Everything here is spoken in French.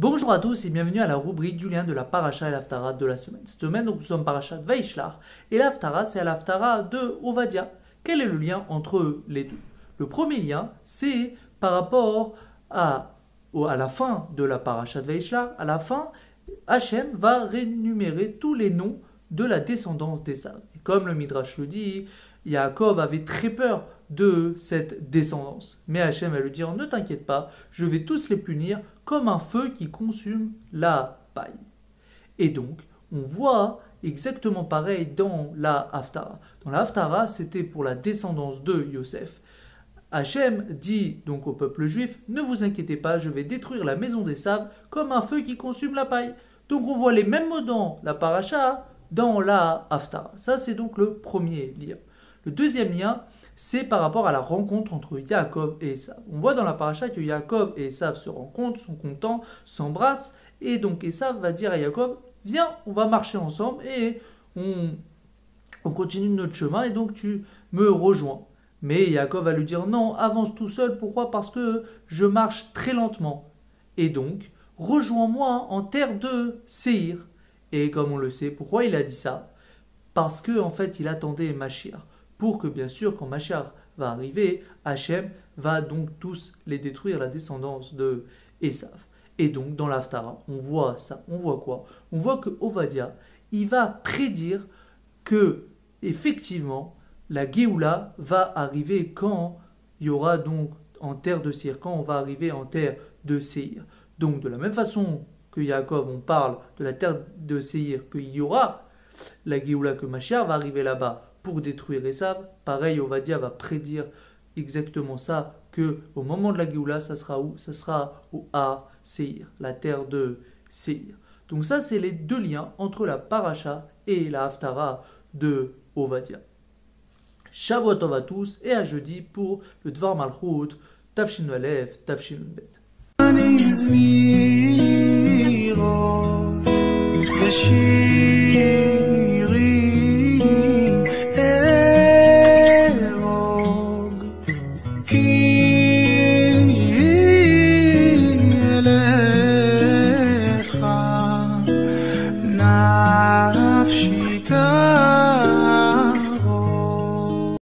Bonjour à tous et bienvenue à la rubrique du lien de la paracha et l'Haftara de la semaine. Cette semaine, donc, nous sommes parachat Vaishlach et l'Haftara, c'est l'Haftara de Ovadia. Quel est le lien entre les deux? Le premier lien, c'est par rapport à la fin de la paracha de Vaishlach. À la fin, Hachem va rémunérer tous les noms de la descendance d'Esav. Et comme le Midrash le dit, Yaakov avait très peur de cette descendance. Mais Hachem va lui dire, ne t'inquiète pas, je vais tous les punir comme un feu qui consume la paille. Et donc, on voit exactement pareil dans la Haftara. Dans la Haftara, c'était pour la descendance de Yosef. Hachem dit donc au peuple juif, ne vous inquiétez pas, je vais détruire la maison d'Esav comme un feu qui consume la paille. Donc on voit les mêmes mots dans la paracha, dans la Haftara. Ça, c'est donc le premier lien. Le deuxième lien, c'est par rapport à la rencontre entre Yaakov et Esav. On voit dans la paracha que Yaakov et Esav se rencontrent, sont contents, s'embrassent, et donc Esav va dire à Yaakov, viens, on va marcher ensemble, et on continue notre chemin, et donc tu me rejoins. Mais Yaakov va lui dire, non, avance tout seul, pourquoi? Parce que je marche très lentement. Et donc, rejoins-moi en terre de Séhir. Et comme on le sait, pourquoi il a dit ça? Parce que en fait, il attendait Mashiach. Pour que, bien sûr, quand Mashiach va arriver, Hachem va donc tous les détruire, la descendance de Esav. Et donc, dans l'Haftara, on voit ça. On voit quoi? On voit que Ovadia, il va prédire que, effectivement, la Géoula va arriver quand il y aura donc en terre de Séhir, quand on va arriver en terre de Séhir. Donc, de la même façon que Yaakov, on parle de la terre de Séhir, qu'il y aura la Géoula, que Mashiach va arriver là-bas pour détruire Esav. Pareil, Ovadia va prédire exactement ça, que au moment de la Géoula, ça sera où? Ça sera au Har Séhir, la terre de Séhir. Donc ça, c'est les deux liens entre la paracha et la Haftara de Ovadia. Shavuot Tov à tous et à jeudi pour le Dvar Malchut, Tafshin Aleph, Tafshin Bet.